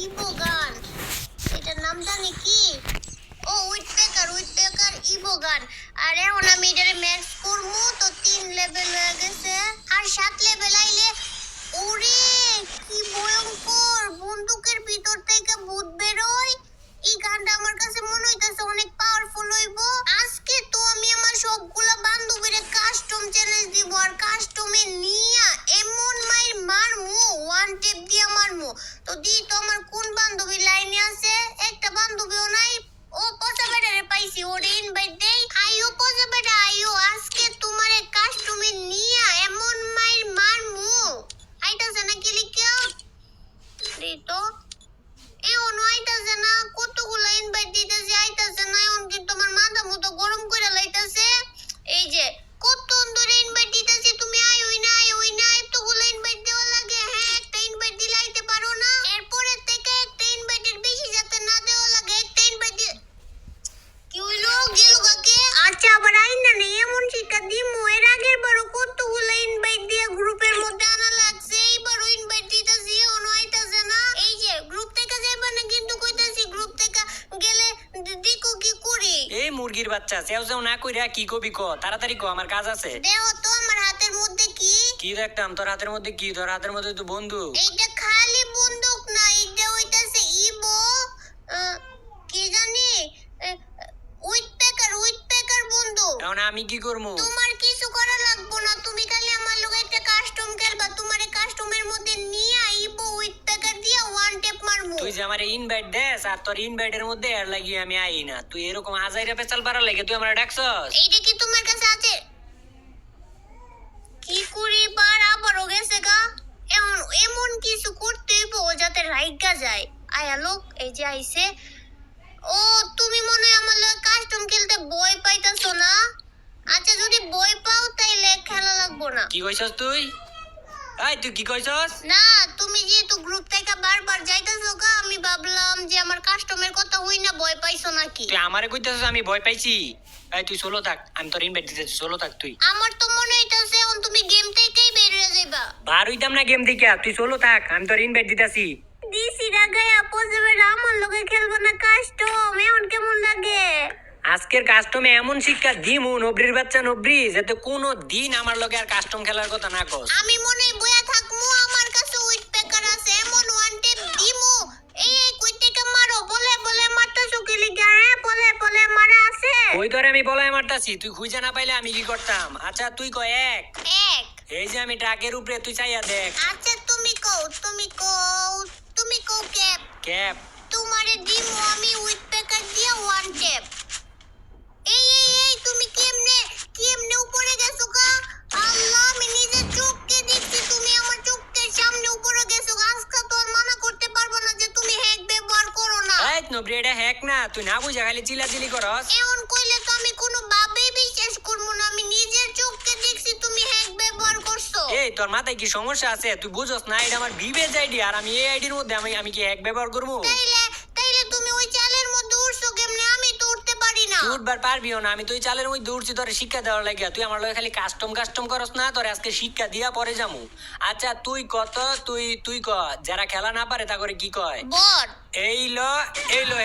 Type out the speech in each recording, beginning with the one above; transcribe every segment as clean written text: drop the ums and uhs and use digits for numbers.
Ivo গান, এটার নাম জানি কি? ও উইডপেকার ইভো গান। আর এখন আমি এটারে ম্যাক্স করবো, তো 3 লেভেল হয়ে গেছে, আর 7 লেভেল আইলে ওরে কি ভয়ঙ্কর, বন্দুকের ভিতর থেকে ভূত বেরোয়। এই গানটা আমার কাছে মনে হইতাছে অনেক পাওয়ারফুল হইব। আজকে তো আমি আমার সবগুলা বান্ধবীরে কাস্টম চ্যালেঞ্জ দিব, আর কাস্টমে নিয়া এমন মাইর মারমু, ওয়ান টেপ দিয়া মারমু। তো দি তো আমার কোন বান্ধবী লাইনে আছে? একটা বান্ধবীও নাই। ও পচা বেটারে পাইছি, ওরে ইনভাইট দেই। আইও পচা বেটা আইও, আজকে তোমারে কাস্টমে নিয়া এমন মাইর মারমু। আইতাছে না কি লিখা দি তো এমন আইতাছে না, কতগুলা ইনভাইট দিতেছে আইতাছে না। এখন কিন্তু আমার মাথা মতো গরম করে লাইতাছে। এই যে কত ধরে ইনভাইট দিতেছি, তুমি আইওই না এতগুলো ইনভাইট দেওয়া লাগে। হ্যাঁ, একটা ইনভাইট দিলে আইতে পারো না? এরপরে থেকে একটা ইনভাইটের বেশি যাতে না দেওয়া লাগে, একটা ইনভাইট কি হইলো গেল কাকে। আচ্ছা আবার আইন না নেই এমন শিক্ষা দিমু। এর আগের বারও কতগুলো ইনভাইট দিয়ে গ্রুপের মধ্যে আনা লাগছে, এইবারও ইনভাইট দিতেছি এখনো আইতাছে না। এই যে গ্রুপ থেকে যাইবা না কিন্তু কইতাছি, গ্রুপ থেকে গেলে দেখো কি করি। এই মুরগির বাচ্চা সেও না কইরা কি কবি ক, তাড়াতাড়ি ক, আমার কাজ আছে। দেহ তো আমার হাতের মধ্যে কি কি দেখতাম তোর হাতের মধ্যে? কি তোর হাতের মধ্যে তো বন্দুক। এইটা খালি বন্দুক না, এইটা হইতাছে ইভো কি জানি উইডপেকার বন্দুক। এখন আমি কি করবো? তোমার কিছু করা লাগবো না, তুমি খালি আমার লগে একটা কাস্টম খেলবা। তোমারে কাস্টমের মধ্যে নিয়ে ইভো উইডপেকার দিয়া ওয়ান টেপ মারমু। তুই যে আমার ইনভাইট দেস আর তোর ইনভাইটের মধ্যে এর লাগি আমি আই না। তুই এরকম আজাইরা পেছাল পারা লাগে তুই আমার ডাকছস? এইটা কি তোমার কাছে আছে? কি করি বার আবারও গেছে গা। এমন এমন কিছু করতে হইব যাতে রাইগা যায়। আয়া লোক এই যে আইছে। ও তুমি মনে হয় আমার লগে কাস্টম খেলতে ভয় পাইতাছো না? আচ্ছা যদি ভয় পাও তাইলে খেলা লাগবো না। কি কইছস তুই? এই তুই কি কইছস? না তুমি যেহেতু গ্রুপ থেকে বারবার যাইতাছো গা, আমি ভাবলাম যে আমার কাস্টমের কথা হই না ভয় পাইছো নাকি। তুই আমারে কইতাছস আমি ভয় পাইছি? এই তুই চলো থাক, আমি তোর ইনভাইট দিতেছি, চলো থাক তুই। আমার তো মনে হইতাছে এখন তুমি গেম থেকেই বের হয়ে যাইবা। বার হইতাম না গেম থেকে, তুই চলো থাক, আমি তোর ইনভাইট দিতেছি। দিছি রাগায়া পজবে আমার লগে খেলবো না কাস্টম, এখন কেমন লাগে? আজকের কাস্টমে এমন শিক্ষা দিমু নবরির বাচ্চা নবরি, যাতে কোনো দিন আমার লগে আর কাস্টম খেলার কথা না কস। আমি মনে হয় বয়া থাকমু, আমার কাছে উইডপেকার আছে, এমন ওয়ান টেপ দিমু। এই কই থেকে মারো, বলে মারতাছো কি লিগা? হ্যাঁ বলে মারা আছে। ওই তোরে আমি বলাই মারতাছি, তুই খুঁজে না পাইলে আমি কি করতাম? আচ্ছা তুই কয় এক। এই যে আমি ট্রাকের উপরে, তুই চাইয়া দেখ। আচ্ছা তুমি কও ক্যাপ। ক্যাপ তোমারে দিমু আমি উইডপেকার দিয়া ওয়ান টেপ। এই তুমি কেমনে উপরে গেছো গা? আল্লাহ আমি নিজের চোখকে দেখছি, তুমি আমার চোখের সামনে উপরে গেছো। আজকে তো আর মানা করতে পারবো না যে তুমি হ্যাক ব্যবহার করো না। এই নবরি, এটা হ্যাক না, তুই না বুঝা খালি চিলাচিলি করস। এমন কইলে তো আমি কোনো ভাবেই বিশ্বাস করবো না। আমি নিজের চোখকে দেখছি তুমি হ্যাক ব্যবহার করছো। এই তোর মাথায় কি সমস্যা আছে? তুই বুঝস না এটা আমার বিবেজ আইডি, আর আমি এই আইডির মধ্যে আমি কি হ্যাক ব্যবহার করবো? তাইলে তুমি ওই চালের মধ্যে উঠছো কেমনে? আমি তো উঠতে পারি না। তুই উঠবার পারবিও না, আমি তো ওই চালের মধ্যে উঠছি তোর শিক্ষা দেওয়ার লাগিয়া। তুই আমার লগে খালি কাস্টম করস না, তোর আজকে শিক্ষা দিয়া পরে যামু। আচ্ছা তুই কত, তুই ক, যারা খেলা না পারে তা করে কি কয়? বট। এই লো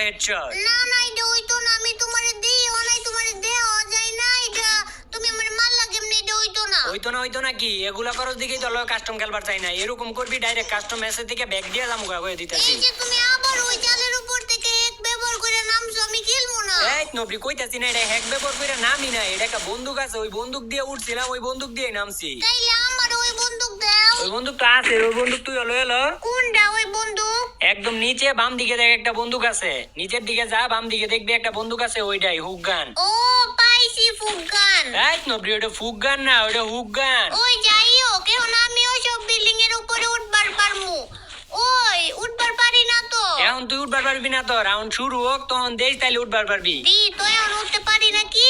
হেডশট। না এটা হইতো না, আমি তোমারে দিও নাই, তোমারে দেওয়া যায় না। এটা তুমি আমারে মারলা কেমনে? এটা হইতো না কি? এগুলা করস দিকেই তোর লগে কাস্টম খেলবার চাই না। এরকম করবি ডাইরেক্ট কাস্টম মেসেজ থেকে ব্যাগ দিয়ে যামু কয়ে দিতেছি। এই যে তুমি আবার ওই জালের উপর থেকে এক ব্যবহার করে নামছো, আমি খেলবো না। এই নবরি কইতাছি না এটা হ্যাক ব্যবহার করে নামি না, এটা একটা বন্দুক আছে, ওই বন্দুক দিয়ে উঠছিলাম, ওই বন্দুক দিয়ে নামছি। তাইলে আমার ওই বন্দুক দাও। ওই বন্দুক তো আছে, ওই বন্দুক তুই হলো এলো। কোনটা ওই বন্দুক? একদম নিচে বাম দিকে দেখ একটা বন্দুক আছে, নিচের দিকে যা, বাম দিকে দেখবি একটা বন্দুক আছে, ওইটাই হুক গান। ও পাইছি ফুগান। এই নবরি ওটা ফুক গান না, ওটা হুক গান। ওই যাই হোক, এখন আমি ওই সব বিল্ডিং এর উপরে উঠবার পারমু। ওই উঠবার পারি না তো। এখন তুই উঠবার পারবি না, তো রাউন্ড শুরু হোক তখন দেখ, তাইলে উঠবার পারবি। দি তো এখন উঠতে পারি নাকি?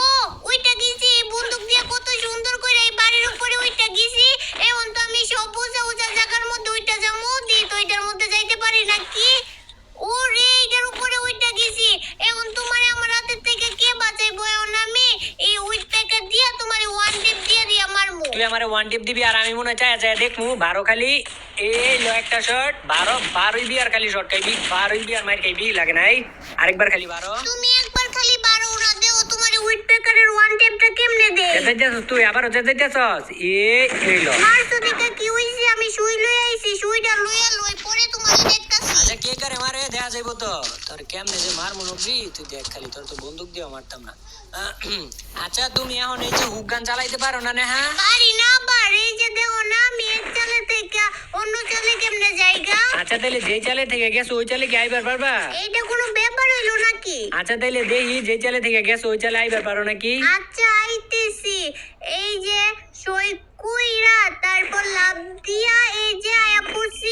ও ওইটা গেছি বন্দুক দিয়ে কত সুন্দর করে এই বাড়ির উপরে ওইটা গেছি। এখন তো আমি সব উঁচা জায়গার মধ্যে ওইটা যাবো। দি তো ওইটার মধ্যে যাইতে পারি নাকি? ওরে এটার উপরে ওইটা গেছি। এখন তোমার আমার হাতের থেকে কে বাঁচাইবো? এখন আমি এই উইডপেকার দিয়া তোমার ওয়ান টেপ দিয়া মারমু। তুই আমার ওয়ান টিপ দিবি আর আমি মনে হয় চাই দেখমু বারো খালি এই লো একটা শট 12 বিয়ার খালি শট খাইবি 12 বিয়ার মার খাইবি লাগে নাই আরেকবার খালি 12 তুমি একবার খালি 12 উড়া দেও তোমার উইট পেকারের ওয়ান টেপটা কেমনে দে যেতেছস তুই আবারও যেতেছস এই লো মারছো দেখে কি হইছে আমি সুই লই আইছি সুইটা লইয়া লই পরে তোমারে দেখতাছি আচ্ছা কে করে মারে দেখা যাইব তো তোর কেমনে যে মার মনবি তুই দেখ খালি তোর তো বন্দুক দিয়ে মারতাম না আচ্ছা তুমি এখন এই যে হুক গান চালাইতে পারো না নেহা পারি না পারি যে দেখো না আমি এক চালে থেকে অন্য চালে কেমনে যাইগা আচ্ছা তাহলে যেই চালে থেকে গেছো ওই চালে কি আইবার পারবা এইটা কোনো ব্যাপার হইলো নাকি আচ্ছা তাহলে দেখি যেই চালে থেকে গেছো ওই চালে আইবার পারো নাকি আচ্ছা আইতেছি এই যে সই কুইরা তারপর লাভ দিয়া এই যে আয়া পড়ছি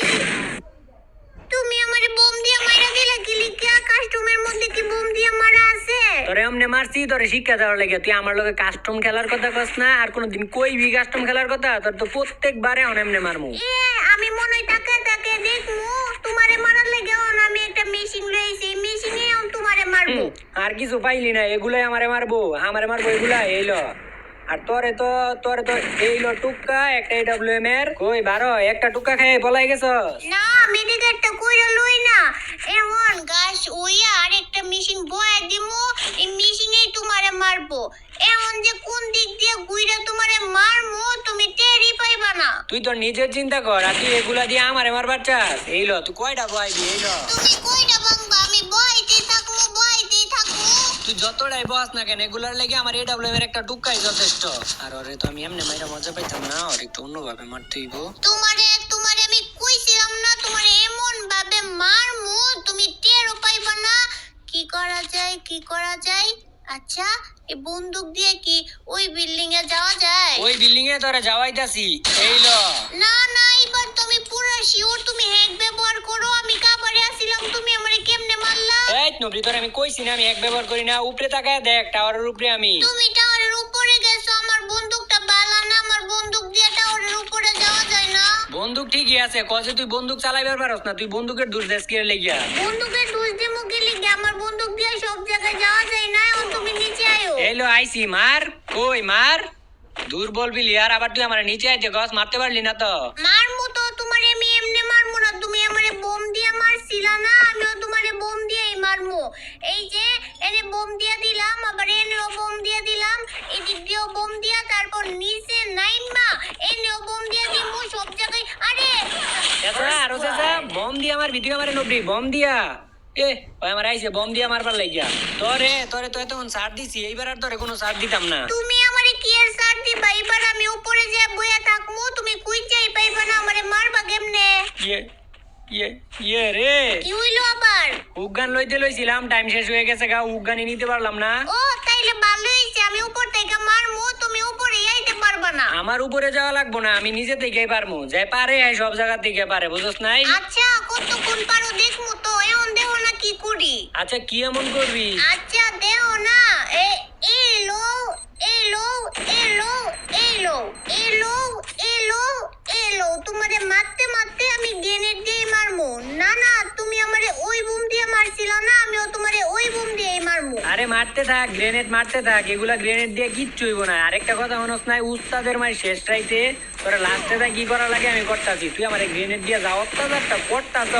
তুমি আমারে বোম দিয়া মাইরা দিলা কি লিখা কাস্টমের মধ্যে কি বোম দিয়া মারা আছে তোরে এমনে মারছি তোরে শিক্ষা দেওয়ার লাগে তুই আমার লগে কাস্টম খেলার কথা কস না আর কোনোদিন কইবি কাস্টম খেলার কথা তোর তো প্রত্যেকবারে অন এমনে মারমু এ আমি মনে হয় তাকে তাকে দেখমু তোমারে মারার লাগে আমি একটা মেশিন লইছি এই মেশিনে তোমারে মারবো আর কিছু পাইলি না এগুলাই আমারে মারবো এগুলা এইলো আর তোরে তো এইলো টুক্কা একটা এডব্লিউএম এর কই 12 একটা টুক্কা খেয়ে পলাই গেছস না মেডিকেটটা কইরা লই না এমন গাছ ওইয়া আর একটা মেশিন বয়া দিমু এই মেশিনেই তোমারে মারবো এমন যে কোন দিক দিয়ে গুইরা তোমারে মারমু তুমি টেরি পাইবা না তুই তোর নিজের চিন্তা কর আর তুই এগুলা দিয়ে আমারে মারবার চাস এইলো তুই কয়টা বয়াবি এইলো তুমি কইরা ভাঙবা আমি বইতেই থাকমু তুই যতটাই বস না কেন এগুলার লেগে আমার এডব্লিউএম এর একটা টুক্কাই যথেষ্ট আর ওরে তো আমি এমনি মাইরা মজা পাইতাম না আর একটু অন্যভাবে মারতে হইব তোমারে আমি কইছিলাম না তোমারে এমন ভাবে মারমু তুমি টেরও পাইবা না কি করা যায় আচ্ছা এই বন্দুক দিয়ে কি ওই বিল্ডিং এ যাওয়া যায় ওই বিল্ডিং এ তোরা যাওয়াইতাছি এইলো না না এবার তুমি পুরো শিওর তুমি হ্যাক ব্যবহার করো আমি কাবারে আসিলাম তুমি আমারে কেমনে মারলা এই নবরি তোর আমি কইছি না আমি এক ব্যবহার করি না উপরে তাকায় দেখ টাওয়ারের উপরে আমি তুমি টাওয়ারের উপরে গেছো আমার বন্দুকটা বালা না আমার বন্দুক দিয়ে টাওয়ারের উপরে যাওয়া যায় না বন্দুক ঠিকই আছে কসে তুই বন্দুক চালাইবার পারস না তুই বন্দুকের দূর দেশ কে লেগিয়া বন্দুকের দুষ দিমু কি লিগে আমার বন্দুক দিয়ে সব জায়গায় যাওয়া যায় না এখন তুমি নিচে আয়ো এইলো আইছি মার কই মার দূর বলবি লিয়ার আবার তুই আমার নিচে আইতে গস মারতে পারলি না তো মারমু তো তোমারে আমি এমনি মারমু না তুমি আমারে বোম দিয়ে মারছিলা না আমিও তোমারে বোম দিয়েই মারমু এই যে এনে বোম দিয়ে দিলাম আবার এনেও বোম দিয়ে দিলাম এদিক দিয়েও বোম দিয়া তারপর নিচে নাইমা এনেও বোম দিয়ে দিমু সব জায়গায় আরে আরো চাচা বম দিয়া আমার ভিডিও আমারে নবরি বম দিয়া এ ওই আমার আইছে বম দিয়া মারবার লাগিয়া তোরে তো এতক্ষণ সার দিছি এইবার আর তোরে কোনো সার দিতাম না তুমি আমারে কি এর সার দিবা এবার আমি উপরে যে বইয়া থাকমু তুমি কুই যাই পাইবা না আমারে মারবা কেমনে ইয়ে রে কি হইলো আবার উগান লইছিলাম টাইম শেষ হয়ে গেছে গা উগানই নিতে পারলাম না ও তাইলে ভালো হইছে আমি উপর থেকে মারমু তুমি উপরে আইতে পারবা না আমার উপরে যাওয়া লাগবো না আমি নিজে থেকেই পারমু যাই পারে সব জায়গা থেকে পারে বুঝছ নাই আচ্ছা কতক্ষণ পারো দেখমু তো এখন দেও না কি করি আচ্ছা কি এমন করবি আচ্ছা দেও না এলো এলো এলো এলো এলো এলো এলো তোমারে মারতে মারতে আমি গ্রেনেড দিয়ে মারমু না না তুমি আমারে ওই বুম দিয়ে মারছিলা না আমিও তোমারে ওই বুম দিয়েই মারমু আরে মারতে থাক গ্রেনেড মারতে থাক এগুলা গ্রেনেড দিয়ে কিচ্ছু হইব না আরেকটা কথা মনস নাই উস্তাদের মাই শেষ রাইতে তোরা লাস্টে তা কি করা লাগে আমি করতাছি তুই আমারে গ্রেনেড দিয়ে যাও অত্যাচারটা করতাছ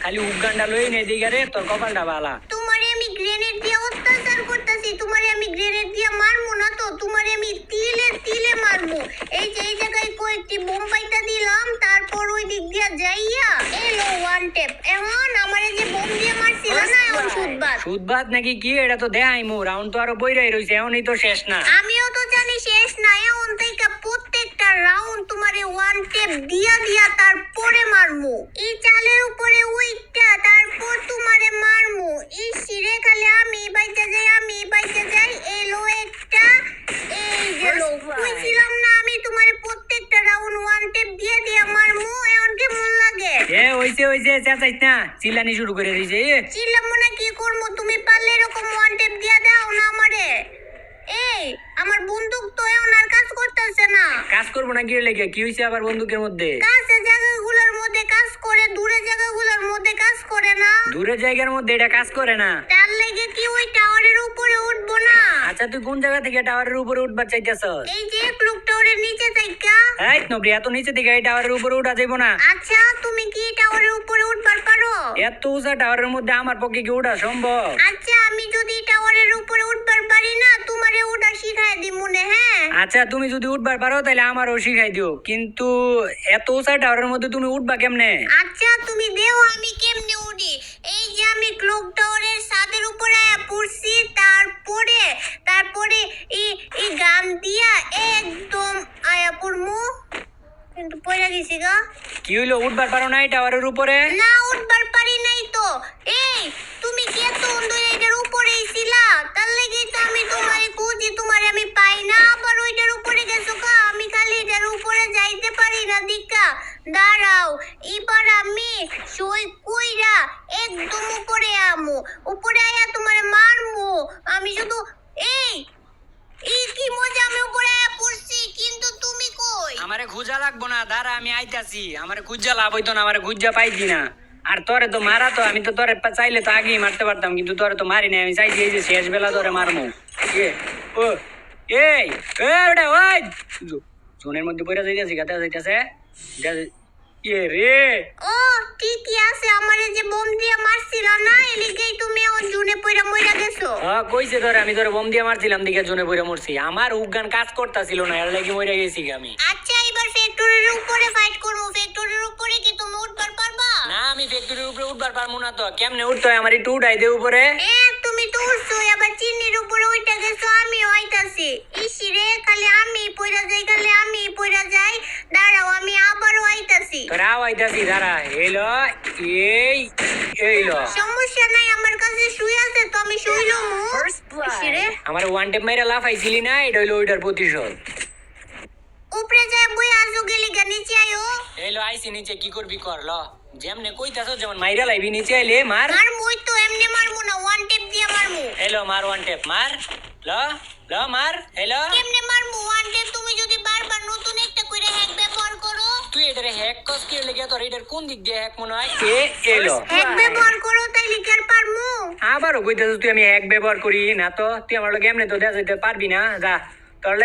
খালি উগানটা লই নে দিকে রে তোর কপালটা বালা তোমারে আমি গ্রেনেড দিয়ে অত্যাচার করতেছি তোমারে আমি গ্রেনেড দিয়ে মারমু না তো তোমারে আমি তিলে তিলে মারমু এই যে এই জায়গায় কয়েকটি বোম পাইতা দিলাম তারপর ওই দিক দিয়ে যাইয়া এলো ওয়ান টেপ এখন আমারে যে বোম দিয়ে মারছিল না এখন সুদবাদ সুদবাদ নাকি কি এটা তো দেখাইমু রাউন্ড তো আরো বইরাই রইছে এখনই তো শেষ না আমিও তো জানি শেষ না এখন থেকে প্রত্যেকটা রাউন্ড তোমারে ওয়ান টেপ দিয়া দিয়া তারপরে মারমু এই চালের উপরে উইকটা তারপর তোমারে মারমু এই সিরে খালি আমি বাইচা যাই এলো একটা এই গেলো কইছিলাম না আমি তোমারে প্রত্যেকটা রাউন্ড ওয়ান টেপ দিয়ে দিয়া মারমু এখন কেমন লাগে হইছে চেঁচাইস না চিল্লানি শুরু করে দিয়েছে চিল্লামু না কি করবো তুমি পারলে এরকম ওয়ান টেপ দিয়া দাও না আমারে এই আমার বন্দুক তো এখন আর কাজ করতেছে না কাজ করবো না কি লেগে কি হইছে আবার বন্দুকের মধ্যে কাছে জায়গাগুলোর মধ্যে কাজ করে দূরে জায়গাগুলোর মধ্যে কাজ করে না দূরের জায়গার মধ্যে এটা কাজ করে না তার লেগে কি ওই টাওয়ারের উপরে উঠবো না আর আচ্ছা তুই কোন জায়গা থেকে টাওয়ারের উপরে উঠবার চাইতেছস? এই যে ক্লক টাওয়ারের নিচে থাইকা। এই নবরি, এত নিচে থেকে এই টাওয়ারের উপরে উঠা যাইবো না। আচ্ছা তুমি কি টাওয়ারের উপরে উঠবার পারো? এত উঁচা টাওয়ারের মধ্যে আমার পক্ষে কি উঠা সম্ভব? আচ্ছা আমি যদি টাওয়ারের উপরে উঠবার পারি না তোমারে ওটা শিখায় দিই মনে, হ্যাঁ? আচ্ছা তুমি যদি উঠবার পারো তাহলে আমারও শিখাই দিও, কিন্তু এত উঁচা টাওয়ারের মধ্যে তুমি উঠবা কেমনে? আচ্ছা তুমি দেও আমি কেমনে উঠি। এই যে আমি ক্লক টাওয়ারের ছাদের উপরে আয়া পড়ছি, তারপরে এই গান দিয়া একদম আয়া পড়মু, কিন্তু পড়ে গেছি গা। কি হইলো, উঠবার পারো নাই টাওয়ারের উপরে? না উঠবার পারি নাই তো। এই তুমি কি এত অন্ধই এটার উপরেই ছিলা? তার লাগেই তো আমি তোমারে খুঁজি, তোমারে আমি পাই না। আবার ওইটার উপরে গেছো কা? আমি খালি এটার উপরে যাইতে পারি না দিকা। দাঁড়াও, এবার আমি সই কইরা একদম উপরে আমু, উপরে আয়া তোমারে মারমু। আমি শুধু এই কি মজা, আমি উপরে আয়া পড়ছি, কিন্তু তুমি কই? আমারে খুঁজা লাগবো না, দাঁড়া আমি আইতাছি। আমারে খুঁজা লাভ হইতো না, আমারে খুঁজা পাইছি না। আর তোরে তো মারা, তো আমি তো তোরে চাইলে তো আগেই মারতে পারতাম, কিন্তু তোরে তো মারি নাই। আমি চাইছি এই যে শেষ বেলা তোরে মারমু। ও এই ওটা ওই জোনের মধ্যে পড়ে যাইতাছি, গাতে যাইতাছে এ রে। ও ঠিকই আছে, আমারে যে বোম দিয়া মারছিল না, এলিগেই তুমি ও জুনে পয়রা মইরা গেছো। হ্যাঁ কইছে তোরে, আমি তোরে বোম দিয়ে মারছিলাম দিকে জোনে পড়ে মরছি। আমার উগান কাজ করতেছিল না, এর লাগি মরে গেছি আমি। আচ্ছা এবার ফ্যাক্টরির উপরে ফাইট করব। ফ্যাক্টরির উপরে কি তুমি উঠবার পারবা? না আমি ফ্যাক্টরির উপরে উঠবার পারবো না। তো কেমনে উঠতে হয়, আমার একটু উঠাই দে উপরে। তুমি তো উঠছো, আবার চিনির উপরে উঠে গেছো, আমি হইতাছি। ইসি রে, খালি আমি পয়রা যাই, খালি আমি পয়রা যাই। দাঁড়াও আমি আবারও হইতাছি। তোরা আইতাছি, দাঁড়া। এইলো এইলো সমস্যা নাই, আমার কাছে শুই আছে তো, আমি শুইলমু। ইসি রে, আমার ওয়ান টেপ মাইরা লাফাইছিলি না, এটা হইলো ওইটার প্রতিশোধ। উপরে যায় বই আসো, গেলি গা নিচে আয়ো। এইলো আইছি নিচে, কি করবি কর। ল যেমনে কইতাছ, যেমন মাইরা লাইবি নিচে আইলে মার। আর মই তো এমনি মারমু না, ওয়ান টেপ দিয়ে মারমু। এইলো মার ওয়ান টেপ, মার। ল ল মার। এইলো কেমনে মারমু ওয়ান টেপ? তুমি যদি বারবার নতুন একটা কইরা হ্যাক ব্যবহার করো। তুই এটারে হ্যাক কস কি লেগে? তোর এটার কোন দিক দিয়ে হ্যাক মনে হয়? এলো হ্যাক ব্যবহার করো তাইলে কি আর পারমু? আবারও কইতাছ তুই আমি হ্যাক ব্যবহার করি না। তো তুই আমার লগে এমনি তো দেখা যাইতে পারবি না। যা, তোর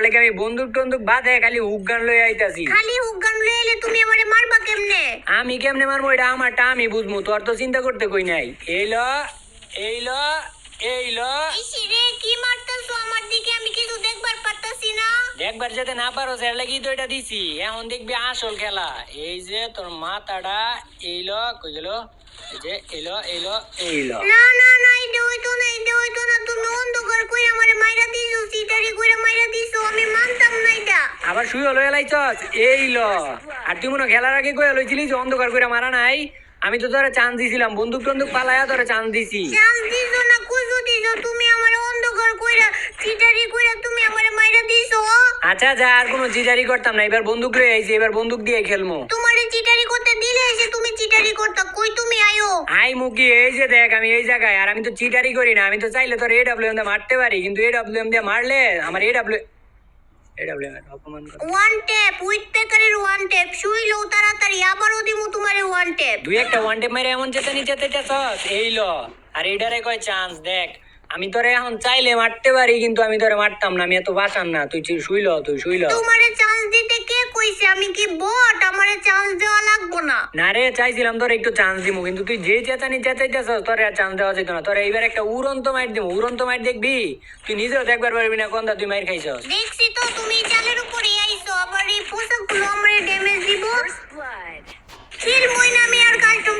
লাগে আমি বন্দুক টন্দুক বাদে খালি হুক গান লই আইতাছি। খালি হুক গান লয়ে এলে তুমি আমারে মারবা কেমনে? আমি কেমনে মারবো এটা আমারটা আমি বুঝবো, তোর তো চিন্তা করতে কই নাই। এইলো এইলো এইলো ইসি রে, কি মারতাছো আমার দিকে? আমি কিছু দেখবার পারতাছি না। দেখবার যেতে না পারো এর লাগি তো এটা দিছি। এখন দেখবি আসল খেলা। এই যে তোর মাথাটা এইলো কই গেল, এই যে এইলো এইলো এইলো। না না না, এটা হইতো না, এটা হইতো না। তুমি অন্ধকার কইরা আমারে মাইরা দিছো, সিটারি কইরা মাইরা দিছো, আমি মানতাম না এটা। আবার শুই হলো এলাইছস এইলো। আর তুই মনে খেলার আগে কই লইছিলি যে অন্ধকার কইরা মারা নাই? আমি তো তোরে চান্স দিছিলাম, বন্দুক টন্দুক পালায়া তোরে চান্স দিছি। চান্স দিছো না কুজু দিছো, তুমি আমারে অন্ধকার কইরা সিটারি কইরা তুমি আমারে মাইরা দিছো। আচ্ছা যা, আর কোনো চিটারি করতাম না। এবার বন্দুক লই আইছি, এবার বন্দুক দিয়ে খেলমু। তোমারে চিটারি করতে দিলে এসে তুমি চিটারি করতা। কই তুমি আয়ো? আই মুকি, এই যে দেখ আমি এই জায়গায়। আর আমি তো চিটারি করি না, আমি তো চাইলে তোর AWM দিয়ে মারতে পারি, কিন্তু AWM দিয়ে মারলে আমার AWM অপমান করে। ওয়ান টেপ, উইথ পেকারের ওয়ান টেপ। শুইলো তাড়াতাড়ি, আবারও দিমু তোমারে ওয়ান টেপ। দুই একটা ওয়ান টেপ মেরে এমন চেতে নিচে তেতেছস এইলো। আর এইটারে কয় চান্স। দেখ আমি তোরে এখন চাইলে মারতে পারি, কিন্তু আমি তোরে মারতাম না, আমি এত বাসান না। তুই শুইলো, তুই শুইলো। তোমারে চান্স দিতে কে কইছে? আমি কি বট? আমারে চান্স দেওয়া লাগবো না। না রে, চাইছিলাম তোরে একটু চান্স দিমু, কিন্তু তুই যে চেঁচানি চেঁচাইতেছস তোরে আর চান্স দেওয়া যেত না। তোরে এইবার একটা উড়ন্ত মাইর দিমু, উড়ন্ত মাইর দেখবি। তুই নিজেও দেখবার পারবি না কোনটা তুই মাইর খাইছস। দেখছি তো, তুমি চালের উপরে আইছো, আবার এই পোশাকগুলো আমারে ড্যামেজ দিব। ছিল মই না, আমি আর কাস্টম